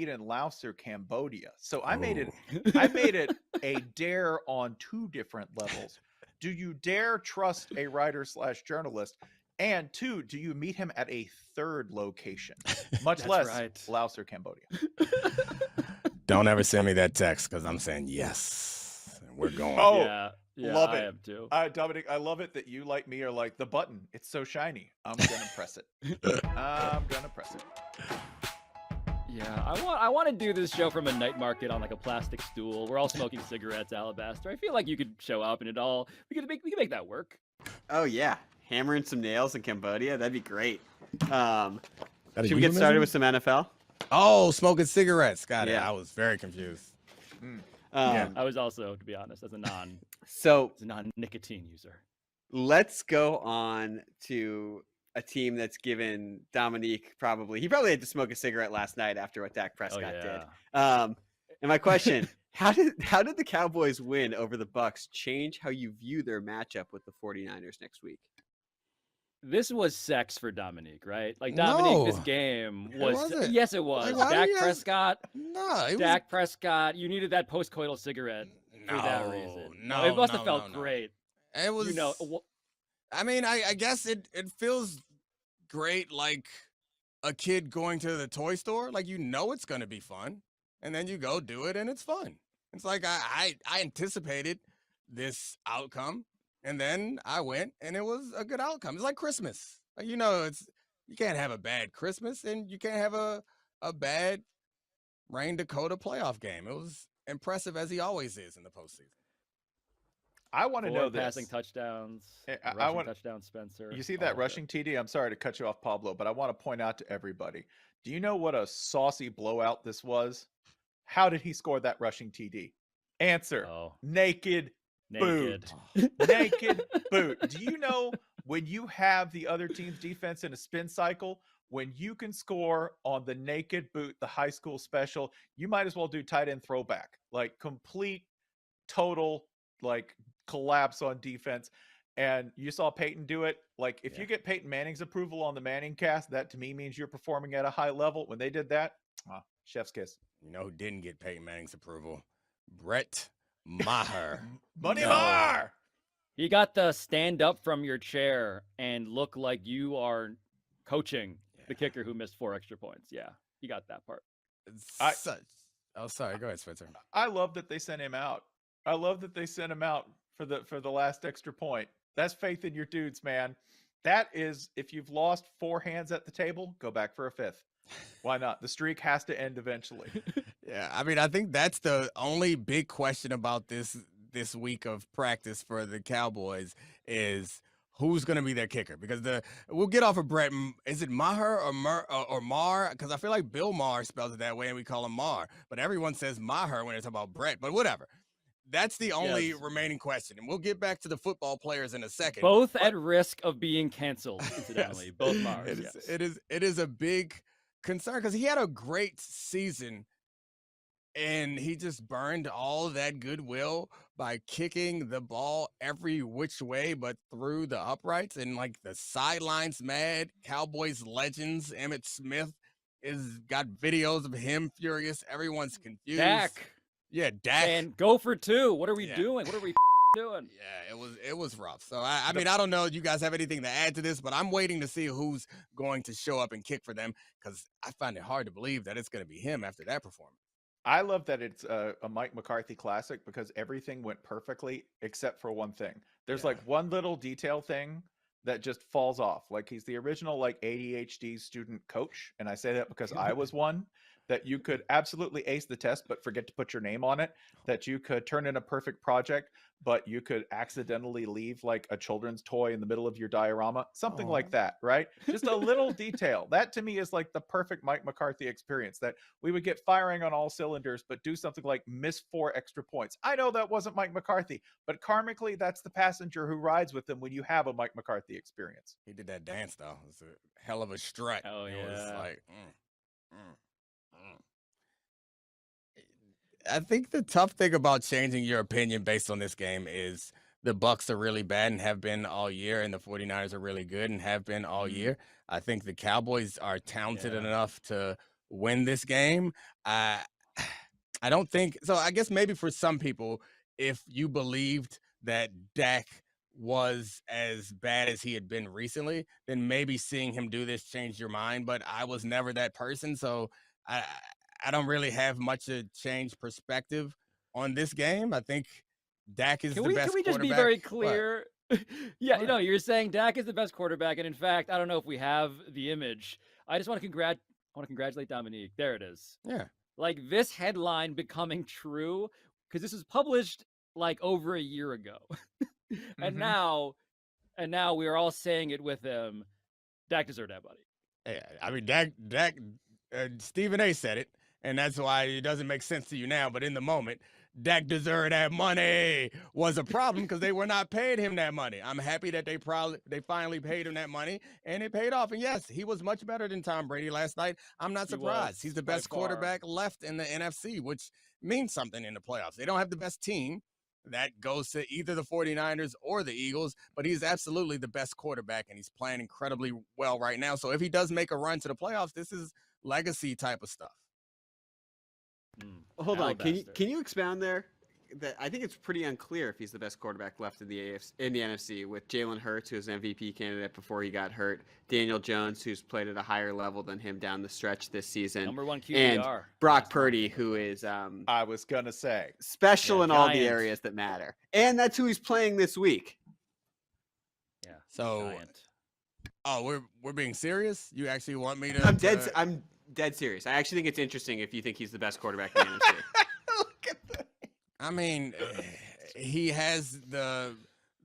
meet in Laos or Cambodia. So I made it a dare on 2 different levels. Do you dare trust a writer/journalist? And 2, do you meet him at a 3rd location, much That's less right. Laos or Cambodia? Don't ever send me that text because I'm saying yes. We're going. Oh, yeah, love I it. am too. Dominic, I love it that you, like me, are like, the button, it's so shiny. I'm gonna press it. I'm gonna press it. Yeah, I want to do this show from a night market on like a plastic stool. We're all smoking cigarettes, Alabaster. I feel like you could show up and it all we could make that work. Oh yeah, hammering some nails in Cambodia. That'd be great. That a Should we get started euphemism? with some NFL? Oh, smoking cigarettes. Got it. Yeah. I was very confused. Yeah. I was also, to be honest, as a So non-nicotine user. let's go on to a team that's given Domonique he probably had to smoke a cigarette last night after what Dak Prescott did. And my question, how did the Cowboys win over the Bucs change how you view their matchup with the 49ers next week? This was sex for Domonique, right? Like No, Domonique, this game was. wasn't. Yes, it was. Like, why Dak do you guys- Prescott. No, it Dak Prescott. You needed that post-coital cigarette for that reason. It must have felt great. It was. You know, I mean, I guess it feels great, like a kid going to the toy store. Like, you know it's going to be fun, and then you go do it, and it's fun. It's like I anticipated this outcome, and then I went, and it was a good outcome. It's like Christmas. Like, you know, you can't have a bad Christmas, and you can't have a bad Rain Dakota playoff game. It was impressive, as he always is in the postseason. I want to know this. Passing touchdowns. I want touchdowns, Spencer. You see that rushing TD? I'm sorry to cut you off, Pablo, but I want to point out to everybody. Do you know what a saucy blowout this was? How did he score that rushing TD? Answer. Naked boot. Naked boot. Do you know when you have the other team's defense in a spin cycle, when you can score on the naked boot, the high school special, you might as well do tight end throwback. Like complete, total, like collapse on defense. And you saw Peyton do it. Like if you get Peyton Manning's approval on the Manning cast, that to me means you're performing at a high level. When they did that, chef's kiss. You know who didn't get Peyton Manning's approval? Brett Maher. Money Maher. You got to stand up from your chair and look like you are coaching the kicker who missed 4 extra points. Yeah, you got that part. Sorry. Go ahead, Spencer. I love that they sent him out. I love that they sent him out for the last extra point. That's faith in your dudes, man. That is, if you've lost 4 hands at the table, go back for a 5th. Why not? The streak has to end eventually. Yeah, I mean, I think that's the only big question about this week of practice for the Cowboys is who's going to be their kicker, because we'll get off of Brett. Is it Maher or Mar? Because I feel like Bill Maher spells it that way and we call him Mar, but everyone says Maher when it's about Brett, but whatever. That's the only remaining question. And we'll get back to the football players in a second. Both at risk of being canceled, incidentally. Yes. Both Mars. It is a big concern because he had a great season and he just burned all that goodwill by kicking the ball every which way but through the uprights, and like the sidelines mad. Cowboys legends Emmitt Smith got videos of him furious. Everyone's confused. Dak. Yeah, Dak. And go for 2. What are we doing? What are we doing? Yeah, it was rough. So I mean, I don't know if you guys have anything to add to this, but I'm waiting to see who's going to show up and kick for them, because I find it hard to believe that it's going to be him after that performance. I love that it's a Mike McCarthy classic because everything went perfectly except for one thing. There's like one little detail thing that just falls off. Like he's the original like ADHD student coach. And I say that because I was one. That you could absolutely ace the test, but forget to put your name on it, that you could turn in a perfect project, but you could accidentally leave like a children's toy in the middle of your diorama, something like that, right? Just a little detail. That to me is like the perfect Mike McCarthy experience, that we would get firing on all cylinders, but do something like miss 4 extra points. I know that wasn't Mike McCarthy, but karmically, that's the passenger who rides with them when you have a Mike McCarthy experience. He did that dance though. It's a hell of a strut. Oh yeah. It was like, I think the tough thing about changing your opinion based on this game is the Bucs are really bad and have been all year, and the 49ers are really good and have been all year. I think the Cowboys are talented enough to win this game. I don't think so. I guess maybe for some people, if you believed that Dak was as bad as he had been recently, then maybe seeing him do this changed your mind. But I was never that person, so I don't really have much to change perspective on this game. I think Dak is the best quarterback. Can we just be very clear? Yeah, What? you're saying Dak is the best quarterback, and in fact, I don't know if we have the image. I just want to congratulate Domonique. There it is. Yeah. Like this headline becoming true because this was published like over a year ago, and now we are all saying it with him. Dak deserved that, buddy. Yeah, I mean, Dak, Stephen A. said it, and that's why it doesn't make sense to you now. But in the moment, Dak deserved that money was a problem because they were not paying him that money. I'm happy that they finally paid him that money, and it paid off. And yes, he was much better than Tom Brady last night. I'm not surprised. He's the best quarterback left in the NFC, which means something in the playoffs. They don't have the best team. That goes to either the 49ers or the Eagles, but he's absolutely the best quarterback, and he's playing incredibly well right now. So if he does make a run to the playoffs, this is legacy type of stuff. Hold on, can you expound there? That I think it's pretty unclear if he's the best quarterback left in the NFC, with Jalen Hurts, who's an MVP candidate before he got hurt, Daniel Jones, who's played at a higher level than him down the stretch this season, number 1 QBR, and Brock Purdy, who is I was gonna say special in all the areas that matter, and that's who he's playing this week. Yeah. So, we're being serious. You actually want me to? I'm dead serious. I actually think it's interesting if you think he's the best quarterback in the NFC. Look at that. I mean, he has the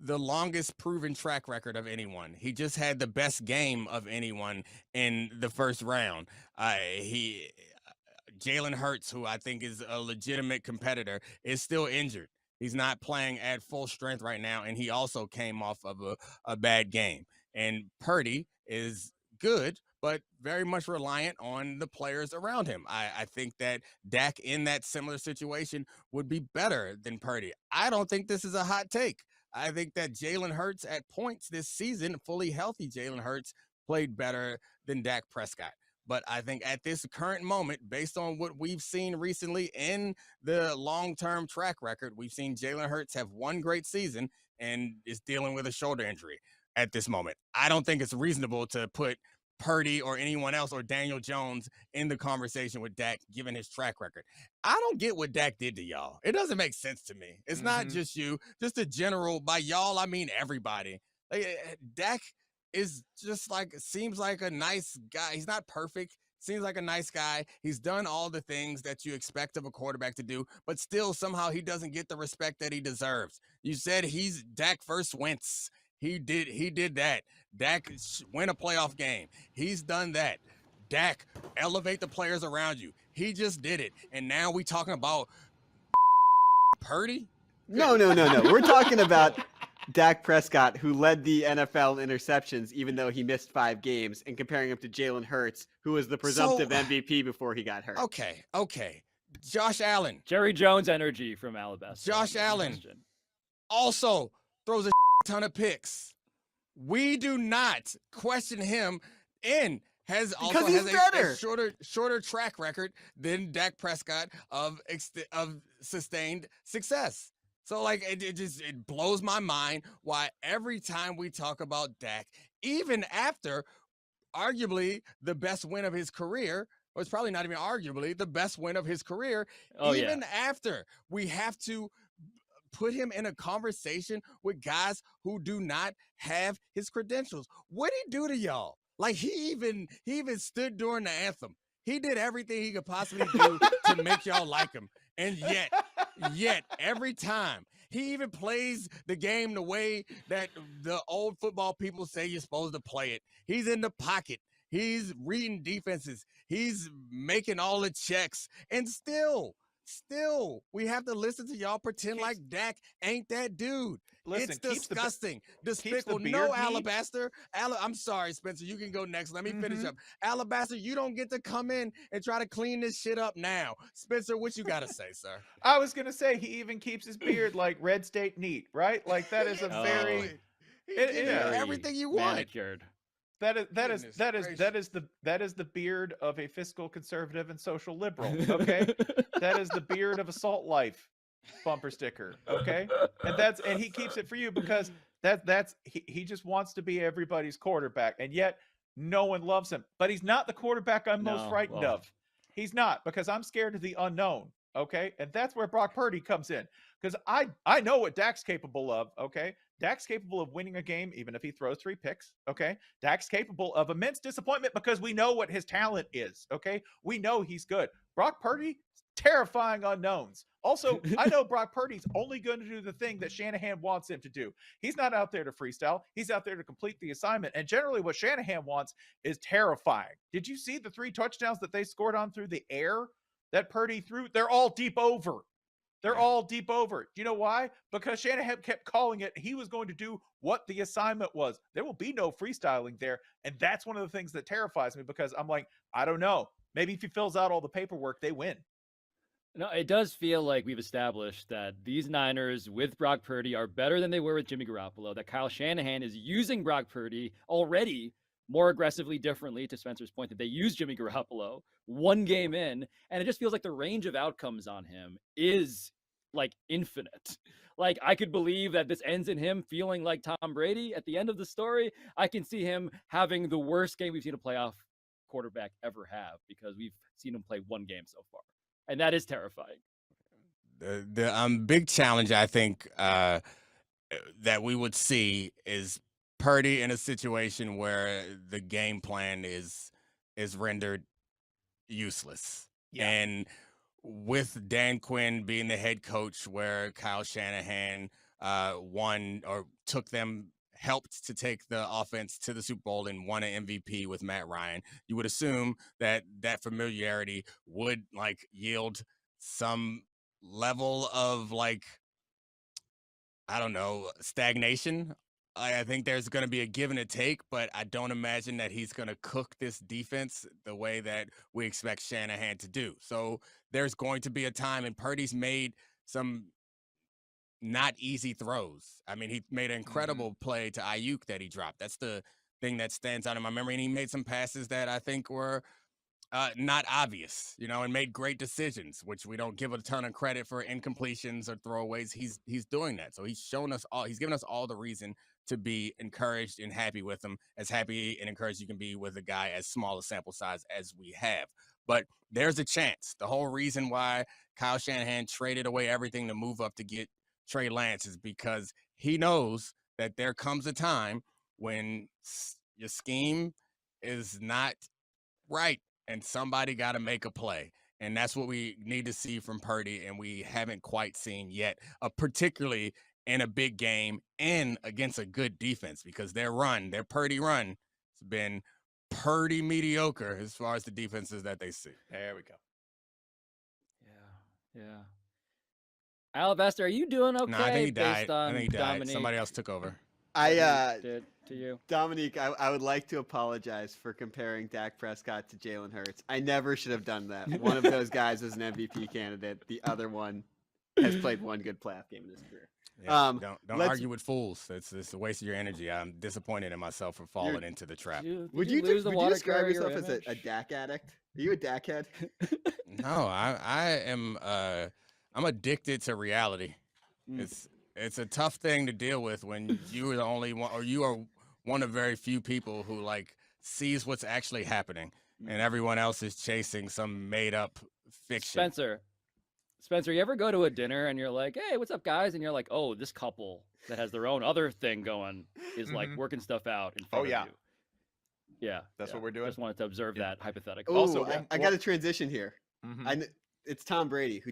longest proven track record of anyone. He just had the best game of anyone in the first round. Jalen Hurts, who I think is a legitimate competitor, is still injured. He's not playing at full strength right now, and he also came off of a bad game. And Purdy is good, but very much reliant on the players around him. I think that Dak in that similar situation would be better than Purdy. I don't think this is a hot take. I think that Jalen Hurts at points this season, fully healthy Jalen Hurts, played better than Dak Prescott. But I think at this current moment, based on what we've seen recently in the long-term track record, we've seen Jalen Hurts have one great season and is dealing with a shoulder injury at this moment. I don't think it's reasonable to put Purdy or anyone else or Daniel Jones in the conversation with Dak, given his track record. I don't get what Dak did to y'all. It doesn't make sense to me. It's not just you, just a general. By y'all, I mean everybody. Dak is just seems like a nice guy. He's not perfect. Seems like a nice guy. He's done all the things that you expect of a quarterback to do, but still somehow he doesn't get the respect that he deserves. You said he's Dak first Wentz. He did that. Dak win a playoff game. He's done that. Dak, elevate the players around you. He just did it. And now we talking about Purdy? No. We're talking about Dak Prescott, who led the NFL in interceptions, even though he missed 5 games, and comparing him to Jalen Hurts, who was the presumptive MVP before he got hurt. Okay. Josh Allen. Jerry Jones energy from Alabasta. Josh Allen also throws a ton of picks. We do not question him, and has a shorter track record than Dak Prescott of sustained success. So it blows my mind why every time we talk about Dak, even after arguably the best win of his career, or it's probably not even arguably the best win of his career, after we have to put him in a conversation with guys who do not have his credentials. What did he do to y'all? He even stood during the anthem. He did everything he could possibly do to make y'all like him. And yet every time he even plays the game the way that the old football people say you're supposed to play it. He's in the pocket. He's reading defenses. He's making all the checks. And still, we have to listen to y'all pretend like Dak ain't that dude. Listen, it's disgusting. Despicable. No, Alabaster. I'm sorry, Spencer. You can go next. Let me finish up. Alabaster, you don't get to come in and try to clean this shit up now. Spencer, what you got to say, sir? I was going to say, he even keeps his beard like Red State neat, right? That is a very... everything you want. Manicured. That is Goodness the beard of a fiscal conservative and social liberal. Okay, that is the beard of a salt life bumper sticker. Okay, and he keeps it for you because he just wants to be everybody's quarterback, and yet no one loves him. But he's not the quarterback I'm most frightened of. He's not, because I'm scared of the unknown. Okay, and that's where Brock Purdy comes in, because I know what Dak's capable of. Okay, Dak's capable of winning a game even if he throws 3 picks. Okay, Dak's capable of immense disappointment because we know what his talent is. Okay, we know he's good. Brock Purdy, terrifying unknowns. Also, I know Brock Purdy's only going to do the thing that Shanahan wants him to do. He's not out there to freestyle. He's out there to complete the assignment. And generally what Shanahan wants is terrifying. Did you see the 3 touchdowns that they scored on through the air that Purdy threw? They're all deep over. They're all deep over. Do you know why? Because Shanahan kept calling it. He was going to do what the assignment was. There will be no freestyling there. And that's one of the things that terrifies me, because I'm like, I don't know. Maybe if he fills out all the paperwork, they win. No, it does feel like we've established that these Niners with Brock Purdy are better than they were with Jimmy Garoppolo, that Kyle Shanahan is using Brock Purdy already more aggressively, differently, to Spencer's point, that they used Jimmy Garoppolo 1 game in, and it just feels like the range of outcomes on him is like infinite. Like, I could believe that this ends in him feeling like Tom Brady at the end of the story. I can see him having the worst game we've seen a playoff quarterback ever have, because we've seen him play 1 game so far. And that is terrifying. The big challenge, I think, that we would see is Purdy in a situation where the game plan is rendered useless. Yeah. And with Dan Quinn being the head coach, where Kyle Shanahan helped to take the offense to the Super Bowl and won an MVP with Matt Ryan, you would assume that familiarity would like yield some level of like, I don't know, stagnation. I think there's going to be a give and a take, but I don't imagine that he's going to cook this defense the way that we expect Shanahan to do. So there's going to be a time, and Purdy's made some not easy throws. I mean, he made an incredible play to Ayuk that he dropped. That's the thing that stands out in my memory. And he made some passes that I think were not obvious, and made great decisions, which we don't give a ton of credit for incompletions or throwaways. He's doing that. So he's given us all the reason to be encouraged and happy with him, as happy and encouraged you can be with a guy as small a sample size as we have. But there's a chance. The whole reason why Kyle Shanahan traded away everything to move up to get Trey Lance is because he knows that there comes a time when your scheme is not right and somebody got to make a play. And that's what we need to see from Purdy, and we haven't quite seen yet, particularly in a big game and against a good defense, because their Purdy run has been pretty mediocre as far as the defenses that they see. There we go. Yeah. Alabaster, are you doing okay? No, I think he died. I think he died. Somebody else took over. Did to you. Domonique, I would like to apologize for comparing Dak Prescott to Jalen Hurts. I never should have done that. One of those guys was an MVP candidate. The other one has played 1 good playoff game in his career. Yeah, don't argue with fools. It's a waste of your energy. I'm disappointed in myself for falling into the trap. Would you describe yourself as a Dak addict? Are you a Dak head? No, I am. I'm addicted to reality. It's a tough thing to deal with when you are the only one, or you are one of very few people who like sees what's actually happening, and everyone else is chasing some made up fiction. Spencer, you ever go to a dinner and you're like, hey, what's up, guys? And you're like, oh, this couple that has their own other thing going is like working stuff out in front of you. Yeah. That's what we're doing. Just wanted to observe that hypothetically. Ooh, also, I got a transition here. It's Tom Brady who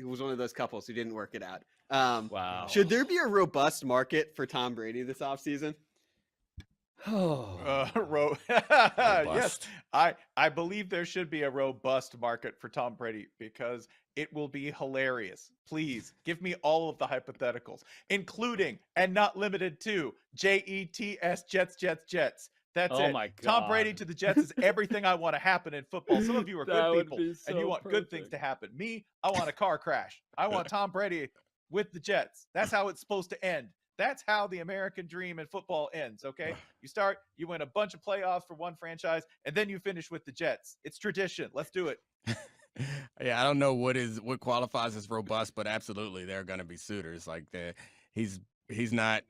was one of those couples who didn't work it out. Wow. Should there be a robust market for Tom Brady this offseason? Yes, I believe there should be a robust market for Tom Brady, because it will be hilarious. Please give me all of the hypotheticals, including and not limited to Jets, Jets. That's it. My God. Tom Brady to the Jets is everything I want to happen in football. Some of you are good people, and you want good things to happen. Me, I want a car crash. I want Tom Brady with the Jets. That's how it's supposed to end. That's how the American dream in football ends, okay? You win a bunch of playoffs for one franchise, and then you finish with the Jets. It's tradition. Let's do it. Yeah, I don't know what qualifies as robust, but absolutely there are going to be suitors. Like he's not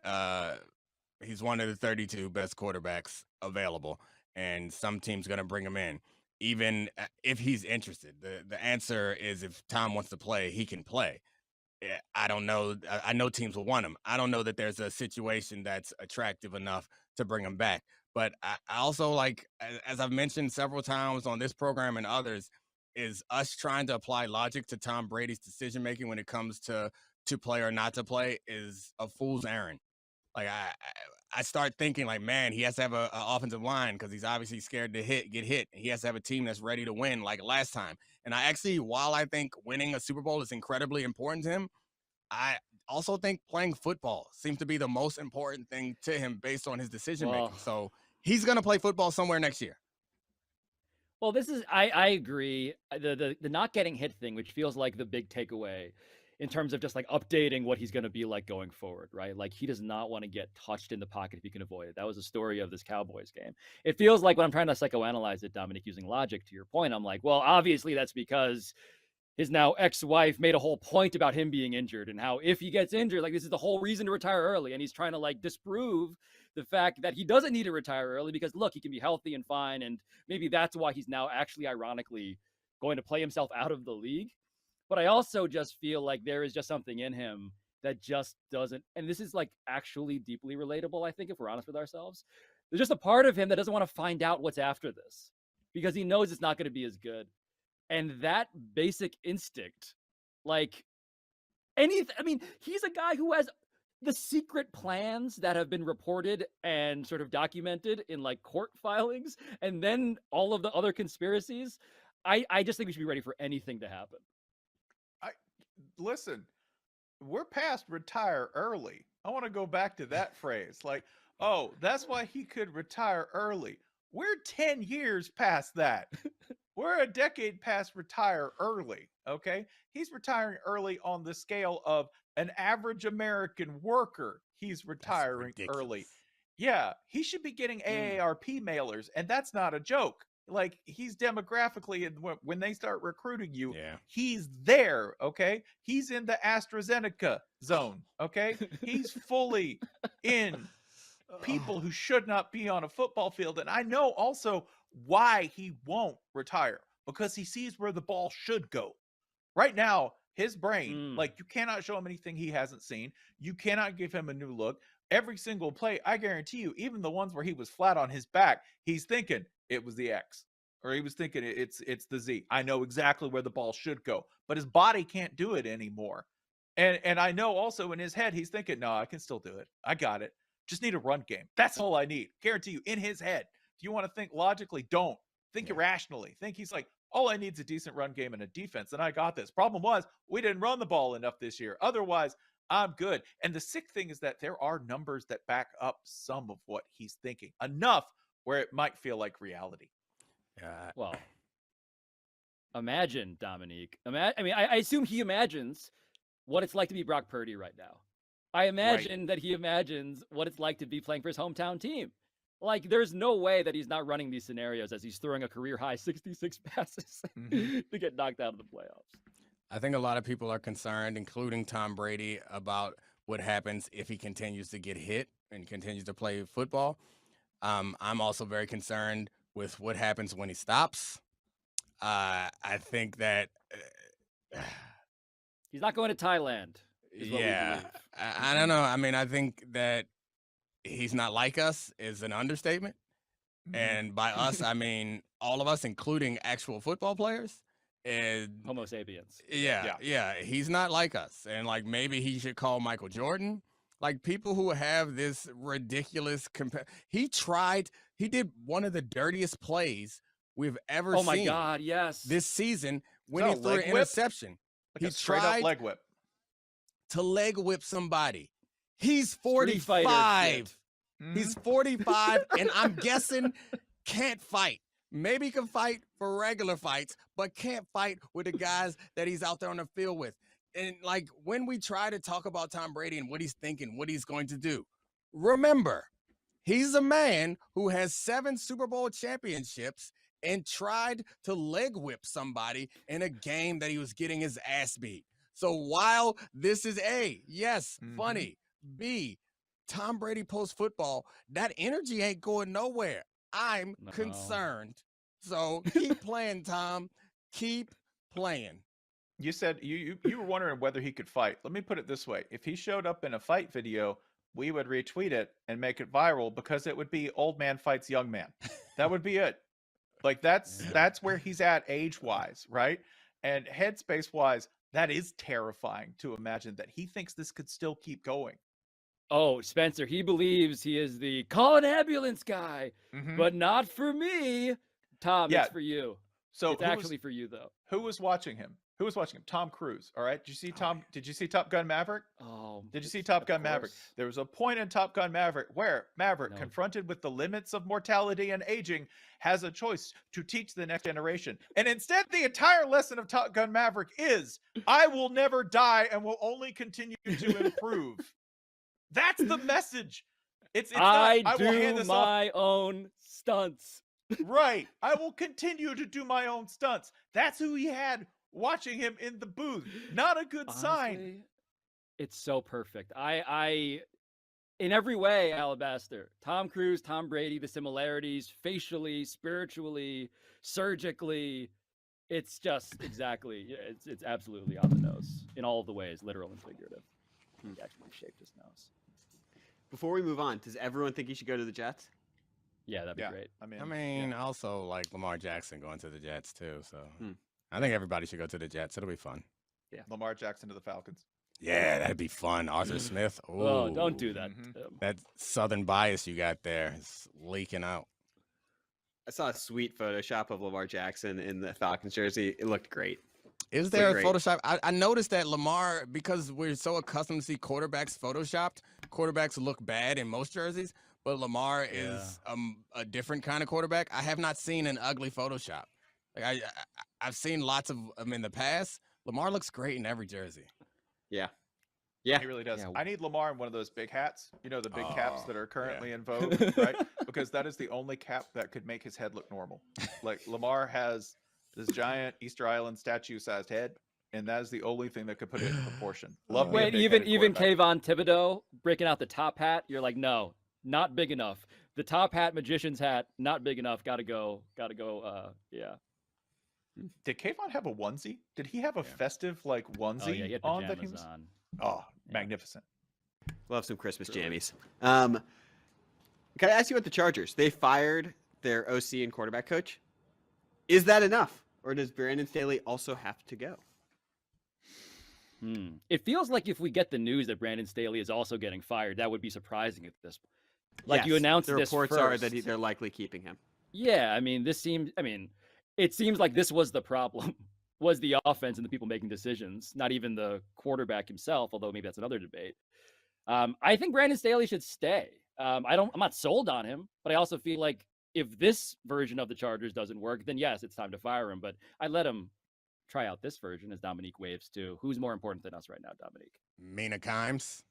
he's one of the 32 best quarterbacks available, and some team's going to bring him in, even if he's interested. The answer is if Tom wants to play, he can play. I don't know. I know teams will want him. I don't know that there's a situation that's attractive enough to bring him back. But I also, like, as I've mentioned several times on this program and others, is us trying to apply logic to Tom Brady's decision-making when it comes to play or not to play is a fool's errand. Like, I start thinking, like, man, he has to have an offensive line because he's obviously scared to get hit. He has to have a team that's ready to win like last time. And I actually, while I think winning a Super Bowl is incredibly important to him, I also think playing football seems to be the most important thing to him based on his decision-making. So he's going to play football somewhere next year. Well, this is, I agree. The not getting hit thing, which feels like the big takeaway in terms of just like updating what he's going to be like going forward, right? Like he does not want to get touched in the pocket if he can avoid it. That was the story of this Cowboys game. It feels like when I'm trying to psychoanalyze it, Domonique, using logic to your point, I'm like, well, obviously that's because his now ex-wife made a whole point about him being injured and how if he gets injured, like this is the whole reason to retire early. And he's trying to like disprove the fact that he doesn't need to retire early because look, he can be healthy and fine. And maybe that's why he's now actually ironically going to play himself out of the league. But I also just feel like there is just something in him that just doesn't, and this is like actually deeply relatable, I think, if we're honest with ourselves. There's just a part of him that doesn't want to find out what's after this because he knows it's not going to be as good. And that basic instinct, like anything, I mean, he's a guy who has the secret plans that have been reported and sort of documented in like court filings, and then all of the other conspiracies. I just think we should be ready for anything to happen. Listen, we're past retire early. I want to go back to that phrase. Like, oh, that's why he could retire early. We're 10 years past that. We're a decade past retire early, okay? He's retiring early on the scale of an average American worker. He's retiring early. Yeah, he should be getting AARP mailers, and that's not a joke. Like, he's demographically, and when they start recruiting you, he's there, okay? He's in the AstraZeneca zone, okay? He's fully in people who should not be on a football field. And I know also why he won't retire, because he sees where the ball should go. Right now, his brain, like, you cannot show him anything he hasn't seen. You cannot give him a new look. Every single play, I guarantee you, even the ones where he was flat on his back, he's thinking it was the X, or he was thinking it's the Z. I know exactly where the ball should go, but his body can't do it anymore. And I know also in his head, he's thinking, no, I can still do it. I got it. Just need a run game. That's all I need. Guarantee you, in his head. If you want to think logically, don't. Think irrationally. Think he's like, all I need is a decent run game and a defense, and I got this. Problem was, we didn't run the ball enough this year. Otherwise, I'm good. And the sick thing is that there are numbers that back up some of what he's thinking. Enough where it might feel like reality. Well, imagine, Domonique. I assume he imagines what it's like to be Brock Purdy right now. I imagine that he imagines what it's like to be playing for his hometown team. Like, there's no way that he's not running these scenarios as he's throwing a career-high 66 passes to get knocked out of the playoffs. I think a lot of people are concerned, including Tom Brady, about what happens if he continues to get hit and continues to play football. I'm also very concerned with what happens when he stops. I think that he's not going to Thailand. Yeah, I don't know. I mean, I think that he's not like us is an understatement. And by us, I mean all of us, including actual football players. And Homo sapiens. Yeah. He's not like us. And like, maybe he should call Michael Jordan. Like, people who have this ridiculous he did one of the dirtiest plays we've ever seen. Oh my God, yes. This season when he threw an interception. Like, he tried leg whip. To leg whip somebody. He's 45. He's 45, and I'm guessing can't fight. Maybe he can fight for regular fights, but can't fight with the guys that he's out there on the field with. And like when we try to talk about Tom Brady and what he's thinking, what he's going to do, remember, he's a man who has 7 Super Bowl championships and tried to leg whip somebody in a game that he was getting his ass beat. So while this is A, yes, funny, B, Tom Brady post football, that energy ain't going nowhere. I'm concerned. So keep playing, Tom. Keep playing. You said you were wondering whether he could fight. Let me put it this way. If he showed up in a fight video, we would retweet it and make it viral because it would be old man fights young man. That would be it. Like that's where he's at age-wise, right? And headspace-wise, that is terrifying to imagine that he thinks this could still keep going. Oh, Spencer, he believes he is the call an ambulance guy, but not for me. Tom, it's for you. So it's actually for you though. Who was watching him? Who was watching him? Tom Cruise. All right. Did you see Tom? Did you see Top Gun Maverick? Oh, did you see Top Gun Maverick? There was a point in Top Gun Maverick where Maverick, confronted with the limits of mortality and aging, has a choice to teach the next generation. And instead, the entire lesson of Top Gun Maverick is, I will never die and will only continue to improve. That's the message. It's I will hand do this my own stunts. Right. I will continue to do my own stunts. That's who he had watching him in the booth. Not a good sign. It's so perfect. I in every way, Alabaster, Tom Cruise, Tom Brady, the similarities facially, spiritually, surgically, it's just exactly, it's absolutely on the nose in all of the ways, literal and figurative. He actually shaped his nose. Before we move on, does everyone think he should go to the Jets? Yeah, that'd be great. I mean, also like Lamar Jackson going to the Jets too. So I think everybody should go to the Jets. It'll be fun. Yeah, Lamar Jackson to the Falcons. Yeah, that'd be fun. Arthur Smith. Oh, don't do that. That Southern bias you got there is leaking out. I saw a sweet Photoshop of Lamar Jackson in the Falcons jersey. It looked great. Is there a Photoshop? I noticed that Lamar, because we're so accustomed to see quarterbacks Photoshopped, quarterbacks look bad in most jerseys, but Lamar is a different kind of quarterback. I have not seen an ugly Photoshop. Like I've seen lots of them in the past. Lamar looks great in every jersey. Yeah. He really does. I need Lamar in one of those big hats. You know, the big caps that are currently in vogue, right? Because that is the only cap that could make his head look normal. Like Lamar has this giant Easter Island statue-sized head, and that is the only thing that could put it in proportion. Wait, even Kayvon Thibodeau breaking out the top hat, you're like, no, not big enough. The top hat, magician's hat, not big enough. Gotta go. Yeah. Did Kayvon have a onesie? Did he have a festive onesie he had on pajamas that he was on. Oh, magnificent. Love some Christmas jammies. Can I ask you about the Chargers? They fired their OC and quarterback coach. Is that enough? Or does Brandon Staley also have to go? It feels like if we get the news that Brandon Staley is also getting fired, that would be surprising at this point. Like you announced the this reports first. are that they're likely keeping him. Yeah, it seems like this was the problem, was the offense and the people making decisions, not even the quarterback himself, although maybe that's another debate. I think Brandon Staley should stay. I'm not sold on him, but I also feel like if this version of the Chargers doesn't work, then yes, it's time to fire him. But I let him try out this version as Domonique waves too. Who's more important than us right now, Domonique? Mina Kimes.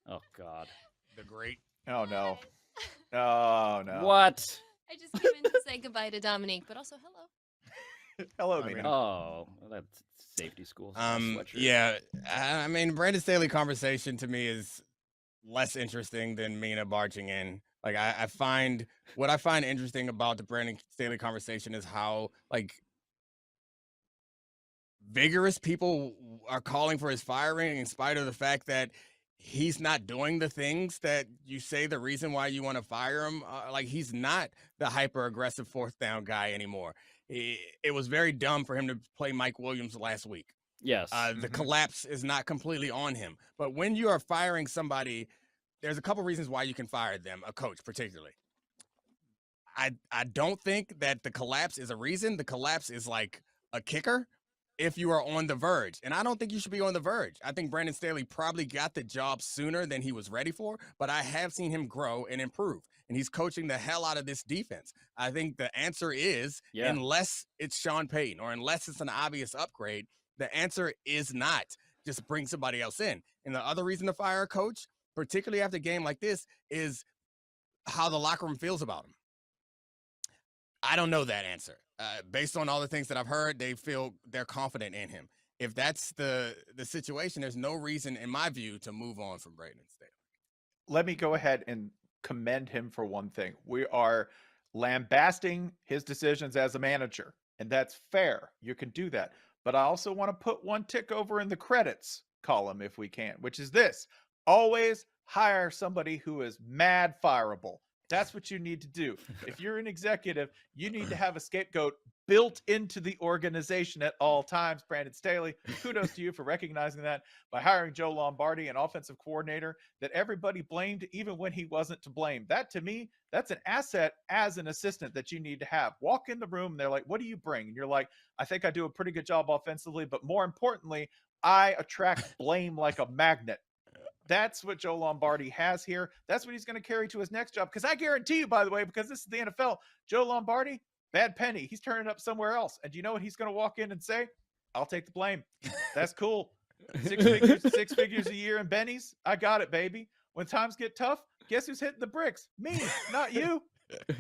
Oh, God. The great. Oh, no. Oh, no. What? I just came in to say goodbye to Domonique, but also hello. Hello, Mina. Oh, that's safety school. Yeah. I mean, Brandon Staley conversation to me is less interesting than Mina barging in. Like I find interesting about the Brandon Staley conversation is how vigorous people are calling for his firing in spite of the fact that he's not doing the things that you say the reason why you want to fire him. He's not the hyper aggressive fourth down guy anymore. It was very dumb for him to play Mike Williams last week. Yes. The collapse is not completely on him. But when you are firing somebody, there's a couple reasons why you can fire them, a coach particularly. I don't think that the collapse is a reason. The collapse is like a kicker if you are on the verge. And I don't think you should be on the verge. I think Brandon Staley probably got the job sooner than he was ready for, but I have seen him grow and improve. And he's coaching the hell out of this defense. I think the answer is, unless it's Sean Payton or unless it's an obvious upgrade, the answer is not just bring somebody else in. And the other reason to fire a coach, particularly after a game like this, is how the locker room feels about him. I don't know that answer. Based on all the things that I've heard, they feel they're confident in him. If that's the situation, there's no reason, in my view, to move on from Brandon Staley. Let me go ahead and commend him for one thing. We are lambasting his decisions as a manager, and that's fair. You can do that. But I also want to put one tick over in the credits column if we can, which is this. Always hire somebody who is mad fireable. That's what you need to do. If you're an executive, you need to have a scapegoat built into the organization at all times. Brandon Staley, kudos to you for recognizing that by hiring Joe Lombardi, an offensive coordinator that everybody blamed even when he wasn't to blame. That, to me, that's an asset as an assistant that you need to have. Walk in the room and they're like, what do you bring? And you're like, I think I do a pretty good job offensively, but more importantly, I attract blame like a magnet. That's what Joe Lombardi has here. That's what he's going to carry to his next job. Because I guarantee you, by the way, because this is the NFL, Joe Lombardi, bad penny. He's turning up somewhere else. And do you know what he's going to walk in and say? I'll take the blame. That's cool. Six figures a year in bennies. I got it, baby. When times get tough, guess who's hitting the bricks? Me, not you.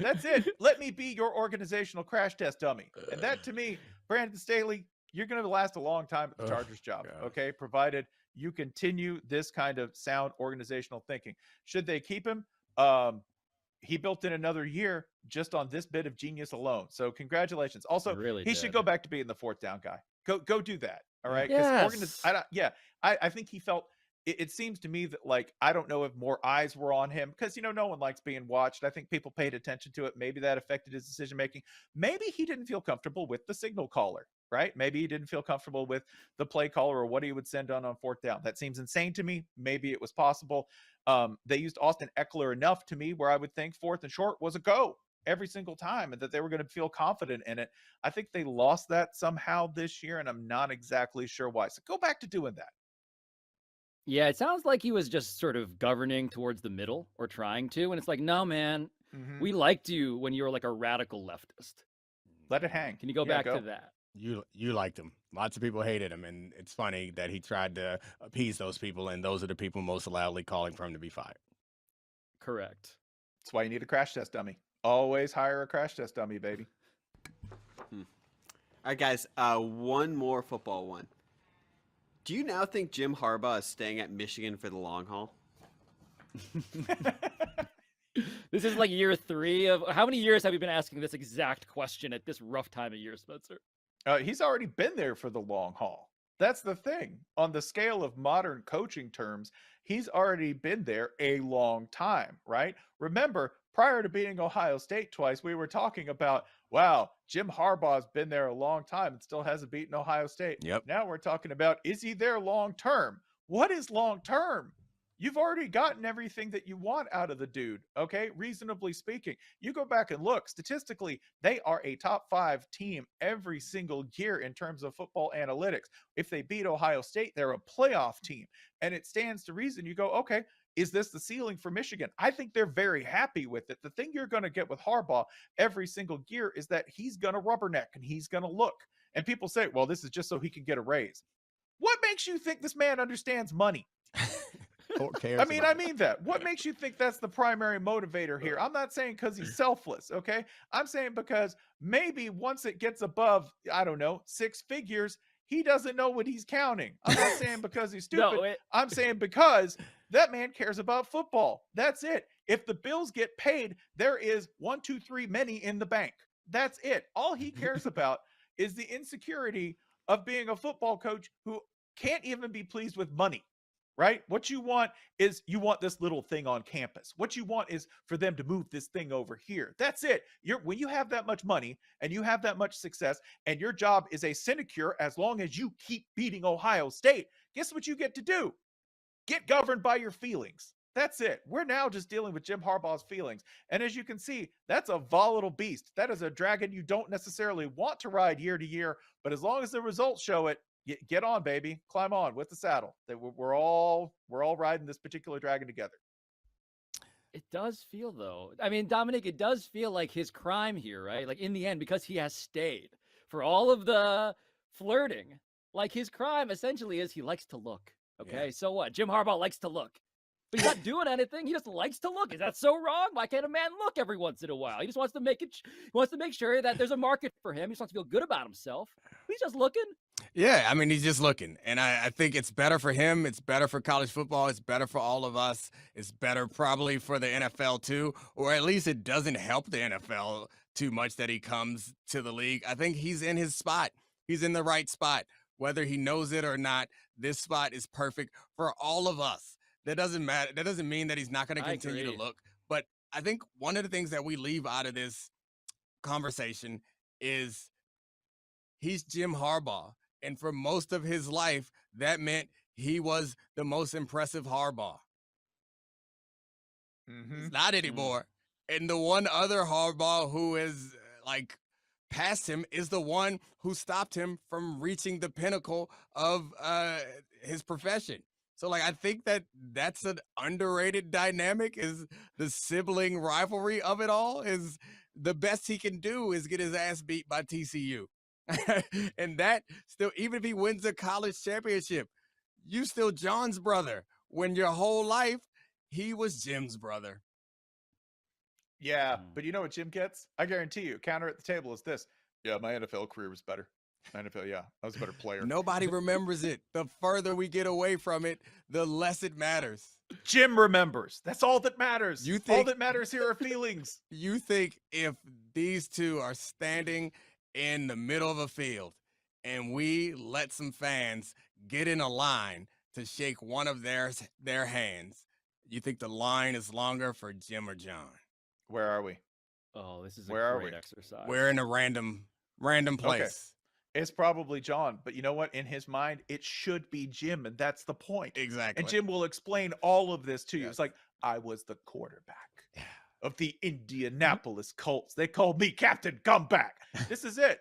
That's it. Let me be your organizational crash test dummy. And that, to me, Brandon Staley, you're going to last a long time at the Chargers job, okay? Provided you continue this kind of sound organizational thinking. Should they keep him? He built in another year just on this bit of genius alone. So congratulations. Also, he should go back to being the fourth down guy. Go do that. All right. Yes. I think he felt it seems to me that, like, I don't know if more eyes were on him because, no one likes being watched. I think people paid attention to it. Maybe that affected his decision making. Maybe he didn't feel comfortable with the signal caller, right? Maybe he didn't feel comfortable with the play caller or what he would send on fourth down. That seems insane to me. Maybe it was possible. They used Austin Eckler enough to me where I would think fourth and short was a go every single time and that they were going to feel confident in it. I think they lost that somehow this year, and I'm not exactly sure why. So go back to doing that. Yeah, it sounds like he was just sort of governing towards the middle or trying to. And it's like, no, man, we liked you when you were like a radical leftist. Let it hang. Can you go back to that? You liked him. Lots of people hated him. And it's funny that he tried to appease those people. And those are the people most loudly calling for him to be fired. Correct. That's why you need a crash test dummy. Always hire a crash test dummy, baby. All right, guys. One more football one. Do you now think Jim Harbaugh is staying at Michigan for the long haul? This is like year 3 of how many years have you been asking this exact question at this rough time of year, Spencer? He's already been there for the long haul. That's the thing. On the scale of modern coaching terms, he's already been there a long time, right? Remember, prior to beating Ohio State twice, we were talking about, wow, Jim Harbaugh's been there a long time and still hasn't beaten Ohio State. Yep. Now we're talking about, is he there long term? What is long term? You've already gotten everything that you want out of the dude, okay? Reasonably speaking. You go back and look, statistically, they are a top 5 team every single year in terms of football analytics. If they beat Ohio State, they're a playoff team. And it stands to reason you go, okay, is this the ceiling for Michigan? I think they're very happy with it. The thing you're going to get with Harbaugh every single year is that he's going to rubberneck and he's going to look. And people say, well, this is just so he can get a raise. What makes you think this man understands money? I mean that. What makes you think that's the primary motivator here? I'm not saying because he's selfless, okay? I'm saying because maybe once it gets above, I don't know, 6 figures, he doesn't know what he's counting. I'm not saying because he's stupid. I'm saying because that man cares about football. That's it. If the bills get paid, there is 1, 2, 3 many in the bank. That's it. All he cares about is the insecurity of being a football coach who can't even be pleased with money. Right? What you want is you want this little thing on campus. What you want is for them to move this thing over here. That's it. When you have that much money and you have that much success and your job is a sinecure as long as you keep beating Ohio State, guess what you get to do? Get governed by your feelings. That's it. We're now just dealing with Jim Harbaugh's feelings. And as you can see, that's a volatile beast. That is a dragon you don't necessarily want to ride year to year, but as long as the results show it, get on, baby. Climb on with the saddle. We're all riding this particular dragon together. It does feel, though. I mean, Domonique, it does feel like his crime here, right? Like in the end, because he has stayed for all of the flirting Like his crime essentially is he likes to look. Okay, Yeah. so what? Jim Harbaugh likes to look. But he's not doing anything. He just likes to look. Is that so wrong? Why can't a man look every once in a while? He just wants to make it. He wants to make sure that there's a market for him. He just wants to feel good about himself. He's just looking. Yeah, I mean, he's just looking. And I think it's better for him. It's better for college football. It's better for all of us. It's better probably for the NFL too, or at least it doesn't help the NFL too much that he comes to the league. I think he's in his spot. He's in the right spot. Whether he knows it or not, this spot is perfect for all of us. That doesn't matter. That doesn't mean that he's not going to continue to look. But I think one of the things that we leave out of this conversation is he's Jim Harbaugh. And for most of his life, that meant he was the most impressive Harbaugh. It's not anymore. And the one other Harbaugh who is like past him is the one who stopped him from reaching the pinnacle of his profession. So, like, I think that that's an underrated dynamic, is the sibling rivalry of it all. Is the best he can do is get his ass beat by TCU. And that still, even if he wins a college championship, you still John's brother, when your whole life he was Jim's brother. Yeah, but you know what Jim gets? I guarantee you, counter at the table is this. Yeah, my NFL career was better. NFL, yeah, I was a better player. Nobody remembers it. The further we get away from it, the less it matters. Jim remembers. That's all that matters. You All think- that matters here are feelings. You think if these two are standing in the middle of a field and we let some fans get in a line to shake one of their hands, you think the line is longer for Jim or John? Where are we? Oh, this is Where are a great we? exercise. We're in a random place. It's probably John, but you know what? In his mind, it should be Jim, and that's the point. Exactly. And Jim will explain all of this to you. Yes. It's like, I was the quarterback of the Indianapolis Colts. They called me Captain Comeback. This is it.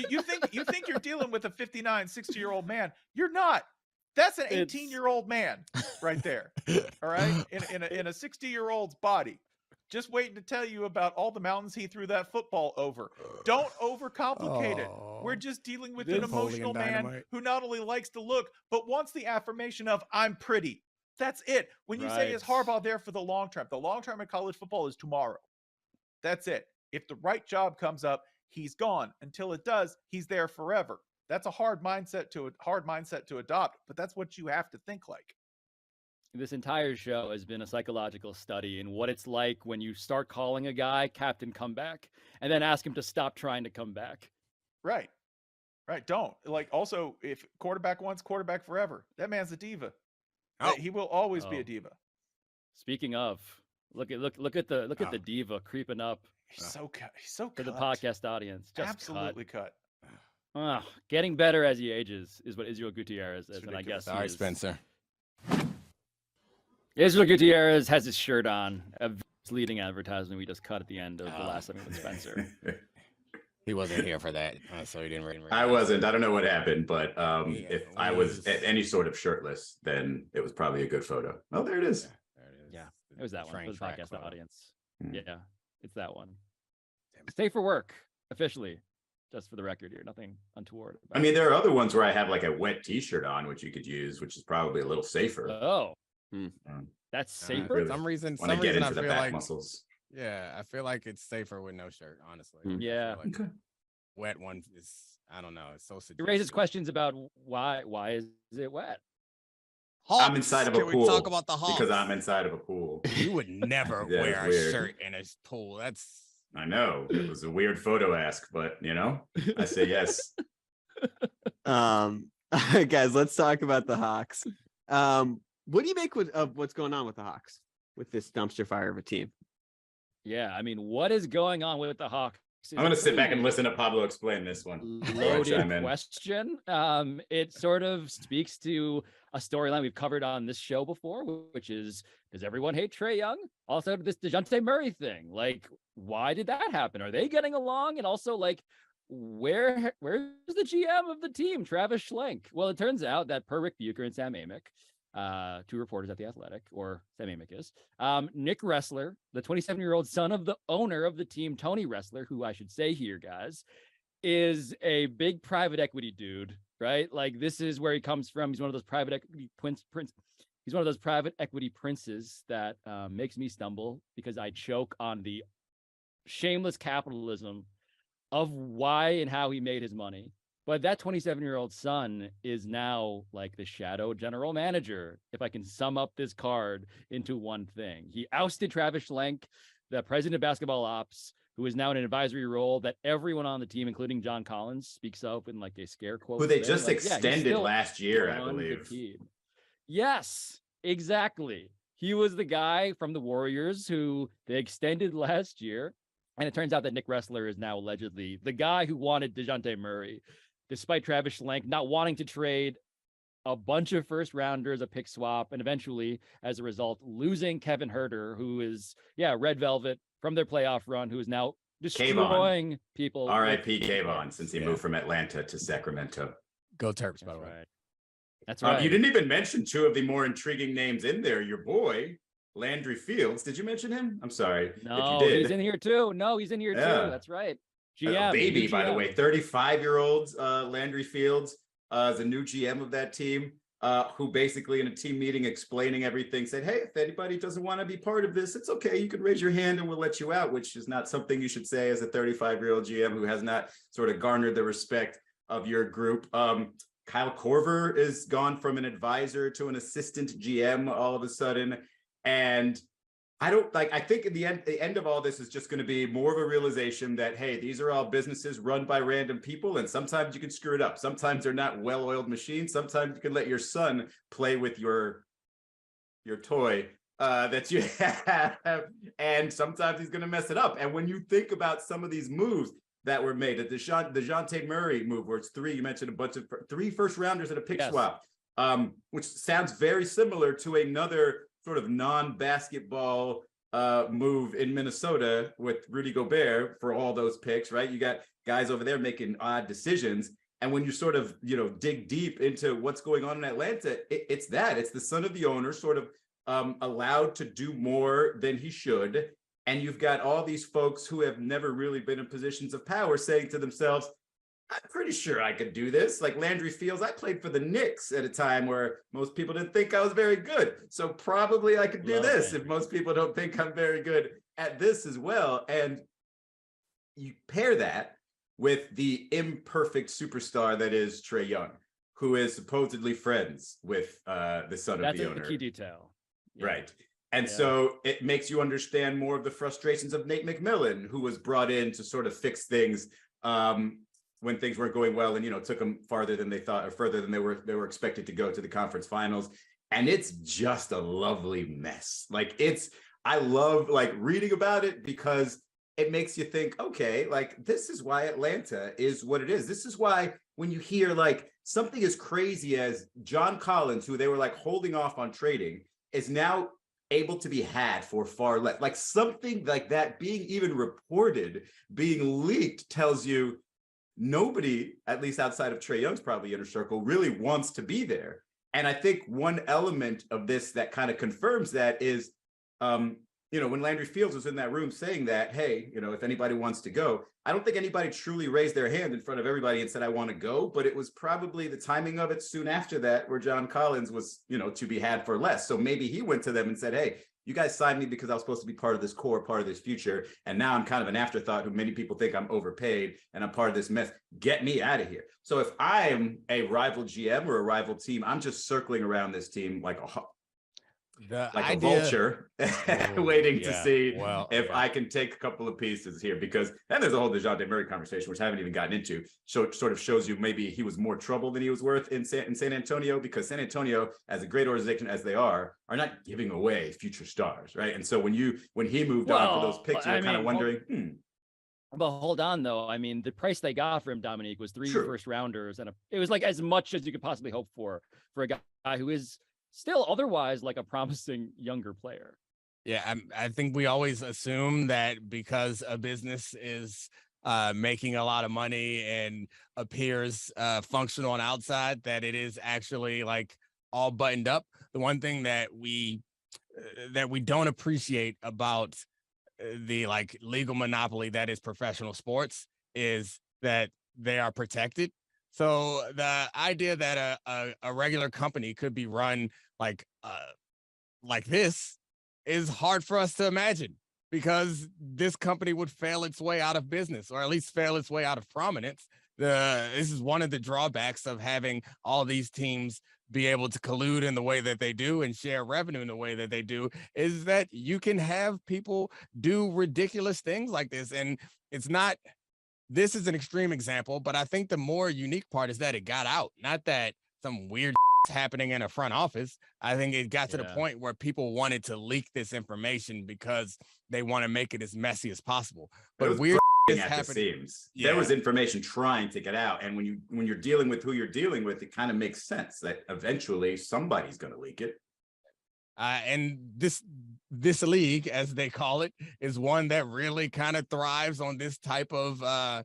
You think you're dealing with a 59, 60-year-old man. You're not. That's an 18-year-old man right there. All right? In a 60-year-old's body. Just waiting to tell you about all the mountains he threw that football over. Don't overcomplicate it. We're just dealing with an Napoleon emotional man Dynamite. who not only likes to look, but wants the affirmation of, I'm pretty. That's it. When you say, is Right. Harbaugh there for the long term in college football is tomorrow. That's it. If the right job comes up, he's gone. Until it does, he's there forever. That's a hard mindset to adopt, but that's what you have to think like. This entire show has been a psychological study in what it's like when you start calling a guy Captain Comeback and then ask him to stop trying to come back. Right. Don't. Like, also, if quarterback wants quarterback forever, that man's a diva. Oh. He will always be a diva. Speaking of, look at the diva creeping up He's so cut. He's so to cut. the podcast audience. Just Absolutely cut. Getting better as he ages is what Izzy Gutierrez is, and I guess Sorry, Spencer. Israel Gutierrez has his shirt on. A leading advertisement we just cut at the end of the last segment with Spencer. He wasn't here for that, so he didn't. I wasn't. I don't know what happened, but Yeah, if I was at any sort of shirtless, then it was probably a good photo. Oh, there it is. There it is. Yeah, it was that one Train for the track podcast photo. audience. Hmm. Yeah, it's that one. Safe for work officially, just for the record here. Nothing untoward. I mean, there are other ones where I have like a wet T-shirt on, which you could use, which is probably a little safer Oh, Hmm. that's For safer. really. some reason, when I get I into the feel back like muscles. I feel like it's safer with no shirt. Honestly, Mm. I feel Yeah. like Okay. wet one is. I don't know. It's so. It raises suggestive. questions about why is it wet? I'm inside of a Can pool we talk about the Hawks? because I'm inside of a pool. You would never Yeah, wear a it's weird. shirt in a pool. That's. I know it was a weird photo ask, but I say yes. All right, guys, let's talk about the Hawks. What do you make of what's going on with the Hawks with this dumpster fire of a team? Yeah, I mean, what is going on with the Hawks? I'm gonna sit back and listen to Pablo explain this one. Go ahead, Loaded chime in. question. It sort of speaks to a storyline we've covered on this show before, which is, does everyone hate Trae Young? Also, this DeJounte Murray thing. Like, why did that happen? Are they getting along? And also, like, where's the GM of the team, Travis Schlenk? Well, it turns out that per Rick Bucher and Sam Amick, two reporters at The Athletic, or Sam Amick is, Nick Ressler, the 27-year-old son of the owner of the team, Tony Ressler, who I should say here, guys, is a big private equity dude, right? Like this is where he comes from. He's one of those private equity He's one of those private equity princes that makes me stumble because I choke on the shameless capitalism of why and how he made his money. But that 27-year-old son is now like the shadow general manager, if I can sum up this card into one thing. He ousted Travis Schlenk, the president of basketball ops, who is now in an advisory role that everyone on the team, including John Collins, speaks of in like a scare quote. Who they thing. just like, yeah, extended last year, I on the believe. team. Yes, exactly. He was the guy from the Warriors who they extended last year. And it turns out that Nick Ressler is now allegedly the guy who wanted DeJounte Murray, despite Travis Schlenk not wanting to trade a bunch of first rounders, a pick swap, and eventually, as a result, losing Kevin Huerter, who is, Red Velvet from their playoff run, who is now destroying people. R.I.P. Kayvon, since he moved from Atlanta to Sacramento. Go Terps, by the way. Right. That's right. You didn't even mention two of the more intriguing names in there. Your boy, Landry Fields. Did you mention him? I'm sorry. No, if you did. he's in here too. No, he's in here too. That's right. GM. Baby, by the way, 35-year-old Landry Fields is a new GM of that team, who basically in a team meeting explaining everything said, hey, if anybody doesn't want to be part of this, it's okay. You can raise your hand and we'll let you out, which is not something you should say as a 35-year-old GM who has not sort of garnered the respect of your group. Kyle Korver is gone from an advisor to an assistant GM all of a sudden. And I think in the end of all this is just going to be more of a realization that, hey, these are all businesses run by random people. And sometimes you can screw it up. Sometimes they're not well-oiled machines. Sometimes you can let your son play with your toy that you have. And sometimes he's going to mess it up. And when you think about some of these moves that were made, the DeJounte Murray move, where it's three, you mentioned a bunch of 3 first rounders and a pick swap, which sounds very similar to another sort of non-basketball move in Minnesota with Rudy Gobert for all those picks, right? You got guys over there making odd decisions. And when you sort of, dig deep into what's going on in Atlanta, it's the son of the owner sort of allowed to do more than he should. And you've got all these folks who have never really been in positions of power saying to themselves, I'm pretty sure I could do this. Like Landry Fields, I played for the Knicks at a time where most people didn't think I was very good. So probably I could do this if most people don't think I'm very good at this as well. And you pair that with the imperfect superstar that is Trae Young, who is supposedly friends with the son of the owner. That's a key detail. Yeah. Right. And so it makes you understand more of the frustrations of Nate McMillan, who was brought in to sort of fix things when things weren't going well, and took them farther than they thought, or further than they were expected to go to the conference finals. And it's just a lovely mess. I love reading about it because it makes you think, okay, this is why Atlanta is what it is. This is why when you hear something as crazy as John Collins, who they were holding off on trading, is now able to be had for far less. Something like that being even reported, being leaked, tells you nobody, at least outside of Trae Young's probably inner circle, really wants to be there. And I think one element of this that kind of confirms that is, when Landry Fields was in that room saying that, hey, if anybody wants to go, I don't think anybody truly raised their hand in front of everybody and said, I want to go. But it was probably the timing of it soon after that where John Collins was, to be had for less. So maybe he went to them and said, hey, you guys signed me because I was supposed to be part of this core, part of this future. And now I'm kind of an afterthought who many people think I'm overpaid and I'm part of this mess. Get me out of here. So if I am a rival GM or a rival team, I'm just circling around this team like a vulture waiting to see if I can take a couple of pieces here, because then there's a whole DeJounte Murray conversation, which I haven't even gotten into. So it sort of shows you maybe he was more trouble than he was worth in San Antonio, because San Antonio, as a great organization as they are not giving away future stars, right? And so when he moved on for those picks, you're kind of wondering, But hold on, though. I mean, the price they got for him, Domonique, was 3 first rounders, and it was as much as you could possibly hope for a guy who is still otherwise a promising younger player. Yeah, I think we always assume that because a business is making a lot of money and appears functional on outside, that it is actually all buttoned up. The one thing that we don't appreciate about the legal monopoly that is professional sports is that they are protected. So the idea that a regular company could be run like this is hard for us to imagine, because this company would fail its way out of business, or at least fail its way out of prominence. This is one of the drawbacks of having all these teams be able to collude in the way that they do and share revenue in the way that they do, is that you can have people do ridiculous things like this. And this is an extreme example, but I think the more unique part is that it got out, not that some weird happening in a front office. I think it got to the point where people wanted to leak this information because they want to make it as messy as possible. But weird is at the seams. There was information trying to get out, and when you're dealing with who you're dealing with, it kind of makes sense that eventually somebody's going to leak it. And this league, as they call it, is one that really kind of thrives on this type of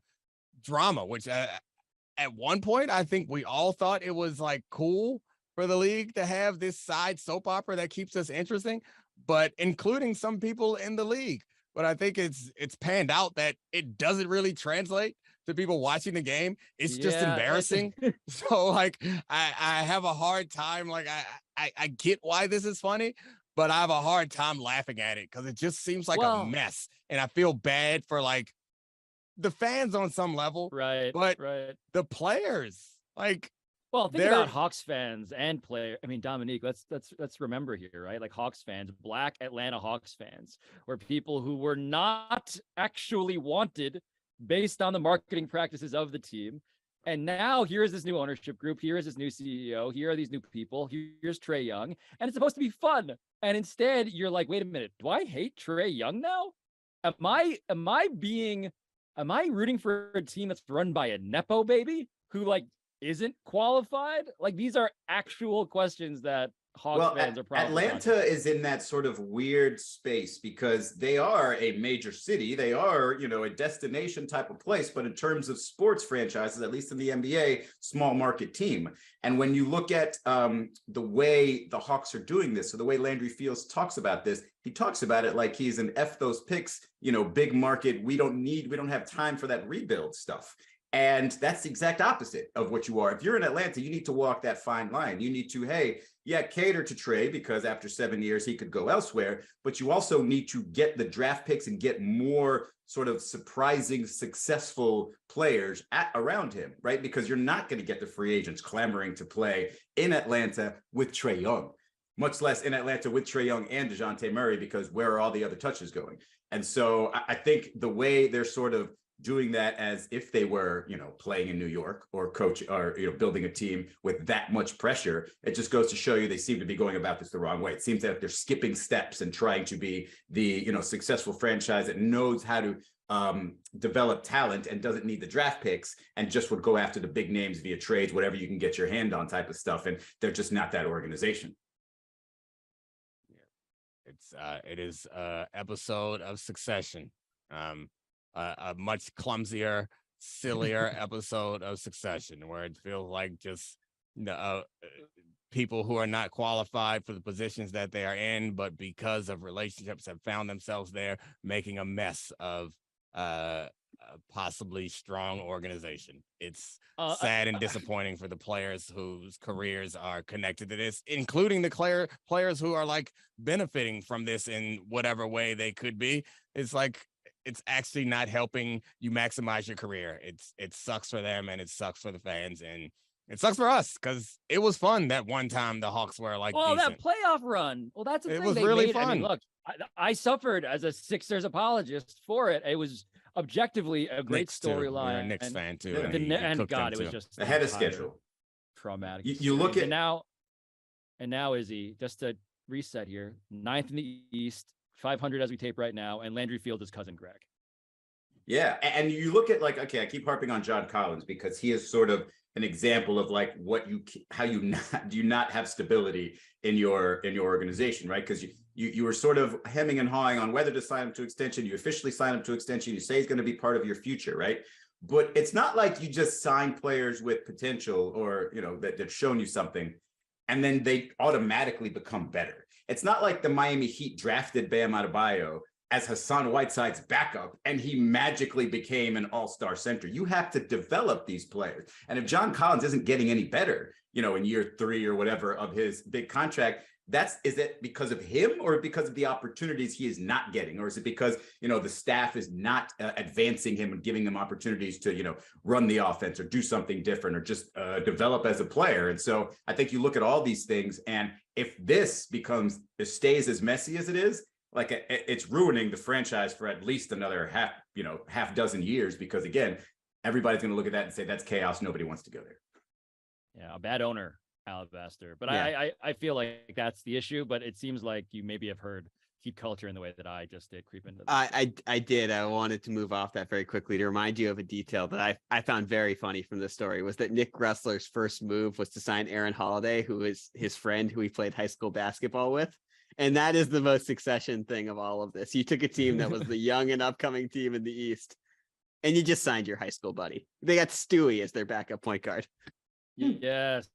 drama, which at one point, I think we all thought it was like cool for the league to have this side soap opera that keeps us interesting, but including some people in the league. But I think it's panned out that it doesn't really translate to people watching the game. It's just embarrassing. So like, I have a hard time. Like I get why this is funny, but I have a hard time laughing at it because it just seems like a mess. And I feel bad for like the fans on some level. Right. But right. the players, like, well, think about Hawks fans and players. I mean, Domonique, let's remember here, right? Like Hawks fans, Black Atlanta Hawks fans, were people who were not actually wanted based on the marketing practices of the team. And now here's this new ownership group. Here is this new CEO. Here are these new people. Here's Trae Young. And it's supposed to be fun. And instead, you're like, wait a minute. Do I hate Trae Young now? Am I rooting for a team that's run by a Nepo baby who like isn't qualified? Like, these are actual questions that Hawks fans are probably Atlanta is in that sort of weird space because they are a major city. They are, a destination type of place, but in terms of sports franchises, at least in the NBA, small market team. And when you look at the way the Hawks are doing this, or the way Landry Fields talks about this, he talks about it like he's an F those picks, big market. We don't have time for that rebuild stuff. And that's the exact opposite of what you are. If you're in Atlanta, you need to walk that fine line. You need to, cater to Trae, because after 7 years, he could go elsewhere. But you also need to get the draft picks and get more sort of surprising, successful players around him, right? Because you're not going to get the free agents clamoring to play in Atlanta with Trae Young, much less in Atlanta with Trae Young and DeJounte Murray, because where are all the other touches going? And so I think the way they're sort of doing that as if they were, playing in New York or building a team with that much pressure, it just goes to show you they seem to be going about this the wrong way. It seems that they're skipping steps and trying to be the, successful franchise that knows how to develop talent and doesn't need the draft picks and just would go after the big names via trades, whatever you can get your hand on type of stuff. And they're just not that organization. It is an episode of Succession. A much clumsier, sillier episode of Succession, where it feels like just people who are not qualified for the positions that they are in, but because of relationships have found themselves there, making a mess of a possibly strong organization. It's sad and disappointing for the players whose careers are connected to this, including the players who are like benefiting from this in whatever way they could be. It's like, it's actually not helping you maximize your career. It sucks for them, and it sucks for the fans, and it sucks for us because it was fun that one time the Hawks were like decent. That playoff run. Well, that's the thing. It was they really made, fun. I mean, look, I suffered as a Sixers apologist for it. It was objectively a great storyline. You're a Knicks fan too, and God, it was just ahead of schedule. Traumatic. You look at and now Izzy, just to reset here, 9th in the East, 500 as we tape right now, and Landry Fields is cousin Greg. Yeah, and you look at I keep harping on John Collins because he is sort of an example of like how you do not have stability in your organization, right? Because you were sort of hemming and hawing on whether to sign him to extension. You officially sign him to extension. You say he's going to be part of your future, right? But it's not like you just sign players with potential or that shown you something, and then they automatically become better. It's not like the Miami Heat drafted Bam Adebayo as Hassan Whiteside's backup, and he magically became an all-star center. You have to develop these players. And if John Collins isn't getting any better, in year 3 or whatever of his big contract, is it because of him or because of the opportunities he is not getting? Or is it because, the staff is not advancing him and giving him opportunities to, run the offense or do something different or just develop as a player? And so I think you look at all these things, and if this stays as messy as it is, like it's ruining the franchise for at least another half dozen years, because again, everybody's going to look at that and say that's chaos. Nobody wants to go there. Yeah, a bad owner, Alabaster. But Yeah. I feel like that's the issue. But it seems like you maybe have heard keep culture in the way that I just did creep into. I did. I wanted to move off that very quickly to remind you of a detail that I found very funny from this story, was that Nick Gressler's first move was to sign Aaron Holiday, who is his friend who he played high school basketball with. And that is the most Succession thing of all of this. You took a team that was the young and upcoming team in the East, and you just signed your high school buddy. They got Stewie as their backup point guard. Yes.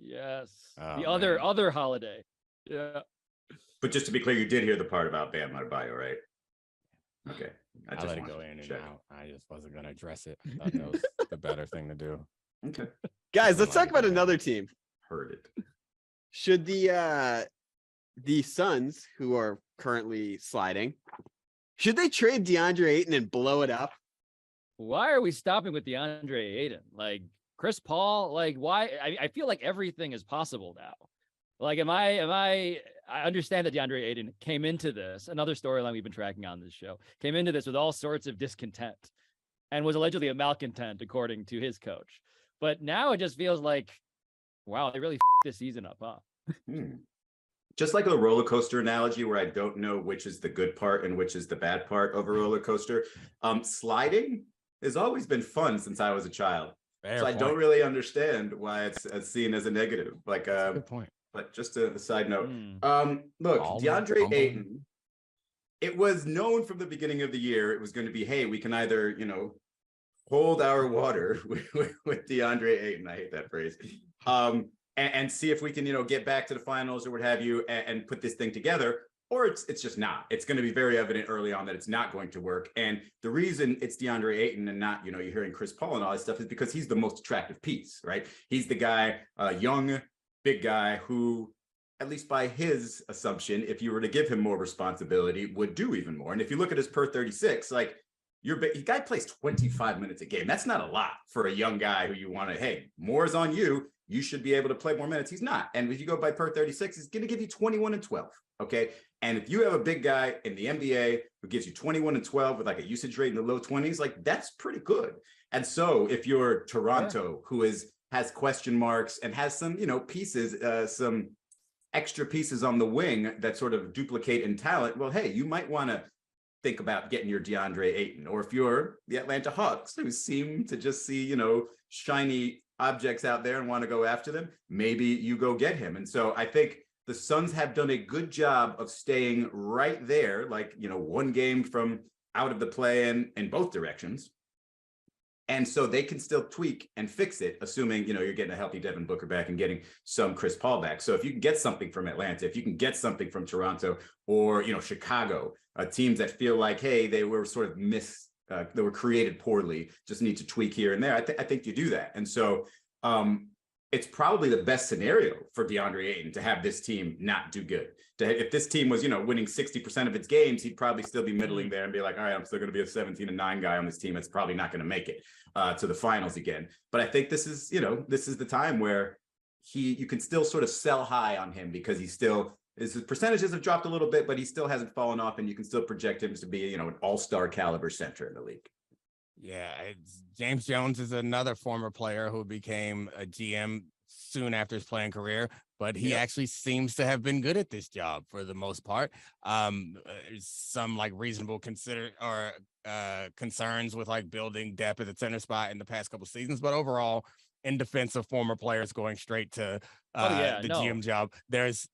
Oh, The man. other Holiday. Yeah. But just to be clear, you did hear the part about Bam Adebayo, right? Okay. I just let it wanted go to in and check. out. I just wasn't going to address it. I thought that was the better thing to do. Okay. Guys, let's Like talk about that. another team. Heard it. Should the Suns, who are currently sliding, should they trade DeAndre Ayton and blow it up? Why are we stopping with DeAndre Ayton? Like Chris Paul, like why? I feel like everything is possible now. Like, I understand that DeAndre Ayton came into this, another storyline we've been tracking on this show, came into this with all sorts of discontent and was allegedly a malcontent, according to his coach. But now it just feels like, wow, they really this season up, huh? Just like a roller coaster analogy where I don't know which is the good part and which is the bad part of a roller coaster. Sliding has always been fun since I was a child. Fair so I point. don't really understand why it's seen as a negative. Like, That's a good point. but just a side note. Look, All DeAndre humble. Ayton, it was known from the beginning of the year, it was going to be, hey, we can either, hold our water with DeAndre Ayton. I hate that phrase. And see if we can, get back to the finals or what have you, and put this thing together, or it's just not. It's going to be very evident early on that it's not going to work. And the reason it's DeAndre Ayton and not, you're hearing Chris Paul and all this stuff is because he's the most attractive piece, right? He's the guy, young, big guy who, at least by his assumption, if you were to give him more responsibility, would do even more. And if you look at his per 36, like your guy plays 25 minutes a game. That's not a lot for a young guy who you want to, hey, more is on you. You should be able to play more minutes. He's not. And if you go by per 36, he's going to give you 21 and 12. Okay. And if you have a big guy in the NBA who gives you 21 and 12 with like a usage rate in the low 20s, like that's pretty good. And so if you're Toronto, who has question marks and has some, pieces, some extra pieces on the wing that sort of duplicate in talent, well, hey, you might want to think about getting your DeAndre Ayton. Or if you're the Atlanta Hawks, who seem to just see, shiny objects out there and want to go after them, maybe you go get him. And so I think the Suns have done a good job of staying right there, like, one game from out of the play-in both directions. And so they can still tweak and fix it, assuming, you're getting a healthy Devin Booker back and getting some Chris Paul back. So if you can get something from Atlanta, if you can get something from Toronto or, Chicago, teams that feel like, hey, they were sort of they were created poorly, just need to tweak here and there. I think you do that. And so it's probably the best scenario for DeAndre Ayton to have this team not do good. If this team was, winning 60% of its games, he'd probably still be middling there and be like, all right, I'm still going to be a 17-9 guy on this team. It's probably not going to make it to the finals again. But I think this is the time where you can still sort of sell high on him because his percentages have dropped a little bit, but he still hasn't fallen off, and you can still project him to be, an all-star caliber center in the league. Yeah, James Jones is another former player who became a GM soon after his playing career, but he actually seems to have been good at this job for the most part. Some like reasonable concerns with like building depth at the center spot in the past couple seasons, but overall, in defense of former players going straight to GM job, there's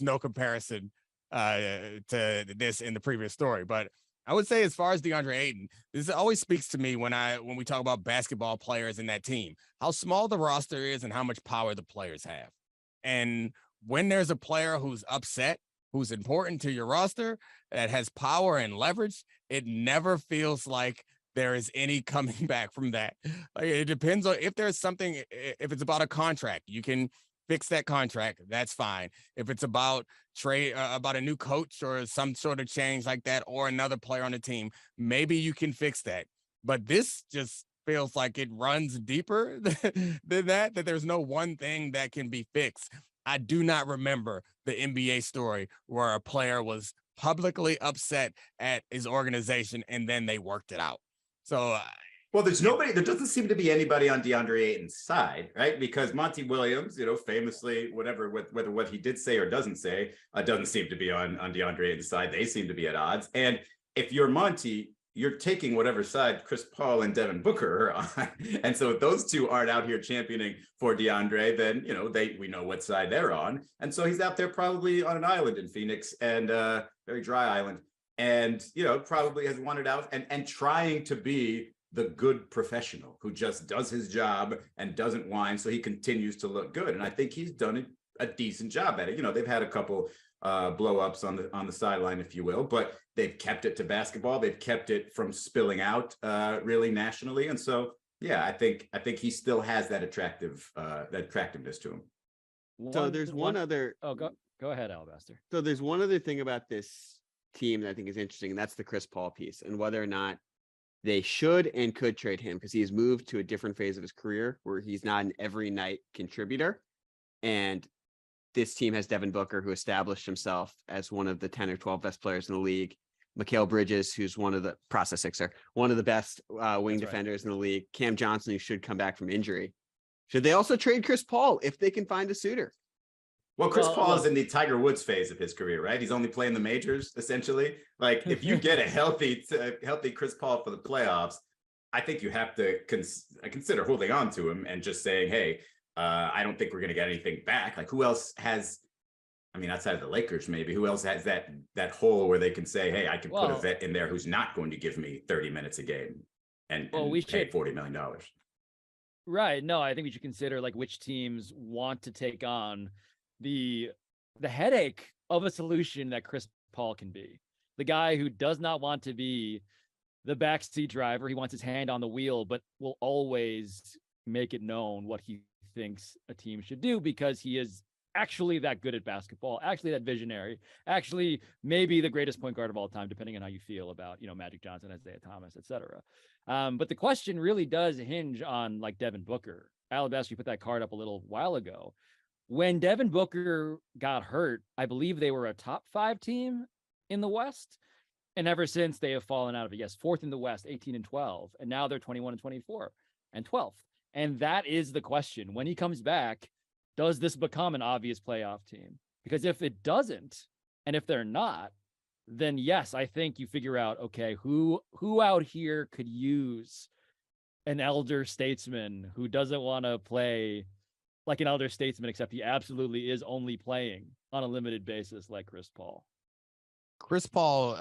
no comparison to this in the previous story. But I would say, as far as DeAndre Ayton, this always speaks to me when we talk about basketball players in that team, how small the roster is and how much power the players have. And when there's a player who's upset who's important to your roster, that has power and leverage, it never feels like there is any coming back from that. Like, it depends on if there's something, if it's about a contract, you can fix that contract. That's fine. If it's about about a new coach or some sort of change like that, or another player on the team, maybe you can fix that. But this just feels like it runs deeper than that there's no one thing that can be fixed. I do not remember the NBA story where a player was publicly upset at his organization and then they worked it out. So, well, there doesn't seem to be anybody on DeAndre Ayton's side, right? Because Monty Williams, famously, whether what he did say or doesn't say, doesn't seem to be on DeAndre Ayton's side. They seem to be at odds. And if you're Monty, you're taking whatever side Chris Paul and Devin Booker are on. And so if those two aren't out here championing for DeAndre, then, we know what side they're on. And so he's out there probably on an island in Phoenix, and very dry island. And, probably has wanted out and trying to be the good professional who just does his job and doesn't whine, so he continues to look good. And I think he's done a decent job at it. They've had a couple blow-ups on the sideline, if you will, but they've kept it to basketball. They've kept it from spilling out really nationally. And so, yeah, I think he still has that attractiveness to him. So there's one other. Oh, go ahead, Alabaster. So there's one other thing about this team that I think is interesting, and that's the Chris Paul piece, and whether or not they should and could trade him, because he's moved to a different phase of his career where he's not an every night contributor. And this team has Devin Booker, who established himself as one of the 10 or 12 best players in the league. Mikal Bridges, who's one of the one of the best wing defenders in the league. Cam Johnson, who should come back from injury. Should they also trade Chris Paul if they can find a suitor? Well, Chris Paul is in the Tiger Woods phase of his career, right? He's only playing the majors, essentially. Like, if you get a healthy Chris Paul for the playoffs, I think you have to consider holding on to him and just saying, hey, I don't think we're going to get anything back. Like, who else has, outside of the Lakers, maybe, who else has that hole where they can say, hey, I can put a vet in there who's not going to give me 30 minutes a game and pay $40 million. Right. No, I think we should consider which teams want to take on the headache of a solution that Chris Paul can be. The guy who does not want to be the backseat driver. He wants his hand on the wheel, but will always make it known what he thinks a team should do, because he is actually that good at basketball, actually that visionary, actually maybe the greatest point guard of all time, depending on how you feel about, Magic Johnson, Isaiah Thomas, etc. But the question really does hinge on Devin Booker. Alabaster, you put that card up a little while ago. When Devin Booker got hurt, I believe they were a top 5 team in the West. And ever since, they have fallen out of it. Yes, 4th in the West, 18-12. And now they're 21-24 and 12th. And that is the question. When he comes back, does this become an obvious playoff team? Because if it doesn't, and if they're not, then yes, I think you figure out, okay, who out here could use an elder statesman who doesn't want to play like an elder statesman, except he absolutely is only playing on a limited basis like Chris Paul. Chris Paul,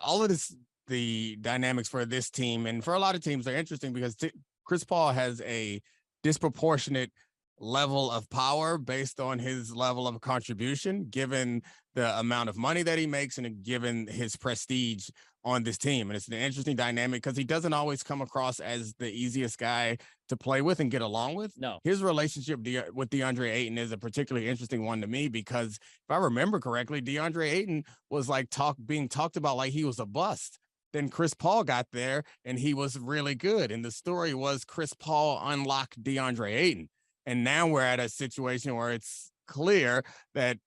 all of this, the dynamics for this team and for a lot of teams are interesting because Chris Paul has a disproportionate level of power based on his level of contribution, given the amount of money that he makes and given his prestige on this team. And it's an interesting dynamic because he doesn't always come across as the easiest guy to play with and get along with. No. His relationship with DeAndre Ayton is a particularly interesting one to me because if I remember correctly, DeAndre Ayton was being talked about like he was a bust. Then Chris Paul got there and he was really good. And the story was Chris Paul unlocked DeAndre Ayton. And now we're at a situation where it's clear that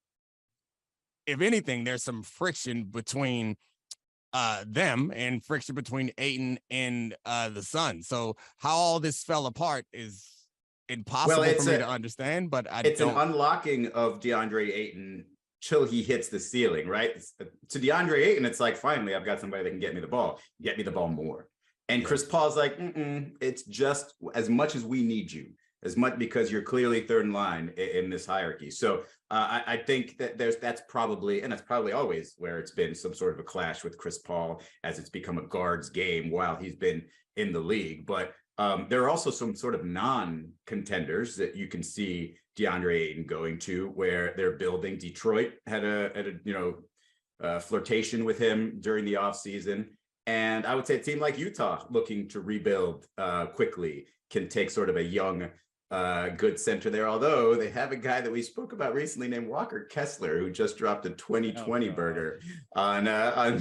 if anything, there's some friction between them and friction between Ayton and the Suns. So how all this fell apart is impossible for me to understand, but it's an unlocking of DeAndre Ayton till he hits the ceiling, right? To DeAndre Ayton, it's like, finally, I've got somebody that can get me the ball more. And Chris Paul's like, it's just as much as we need you, as much because you're clearly third in line in this hierarchy. So I think that that's probably always where it's been some sort of a clash with Chris Paul as it's become a guard's game while he's been in the league. But There are also some sort of non-contenders that you can see DeAndre Ayton going to, where they're building. Detroit had a flirtation with him during the offseason. And I would say a team like Utah, looking to rebuild quickly, can take sort of a young, good center there. Although they have a guy that we spoke about recently named Walker Kessler, who just dropped a 2020 burger on I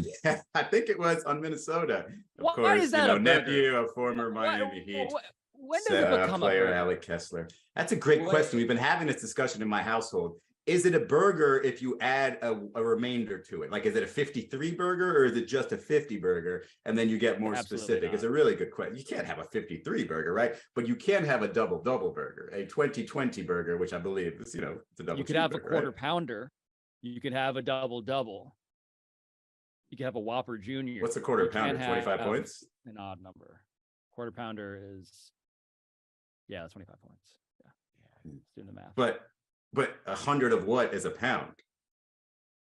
think it was on Minnesota. Of Why course, is that a nephew of former Miami Heat when does it become player a burger? Alec Kessler. That's a great question. We've been having this discussion in my household. Is it a burger if you add a remainder to it? Like, is it a 53 burger or is it just a 50 burger? And then you get more specific. Not. It's a really good question. You can't have a 53 burger, right? But you can have a double burger, a 2020 burger, which I believe is, it's a double. You could have a quarter pounder. You could have a double. You could have a Whopper Junior. What's a quarter pounder? 25 points? An odd number. Quarter pounder is, that's 25 points. Yeah. Let's do the math. But 100 of what is a pound?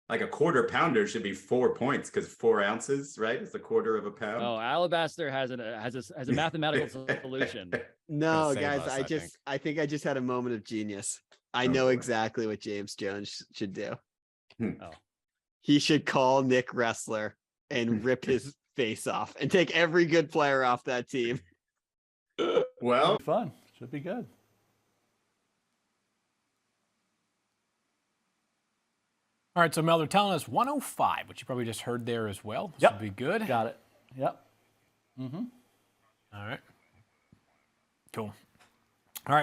Like a quarter pounder should be 4 points because 4 ounces, right? It's a quarter of a pound. Oh, Alabaster has a mathematical solution. Gonna No, save guys, us, I think I just had a moment of genius. I know exactly what James Jones should do. Oh. He should call Nick Ressler and rip his face off and take every good player off that team. Well, fun. Should be good. All right, so Mel, they're telling us 105, which you probably just heard there as well. This would be good. Got it. Yep. All right. Cool. All right. Well,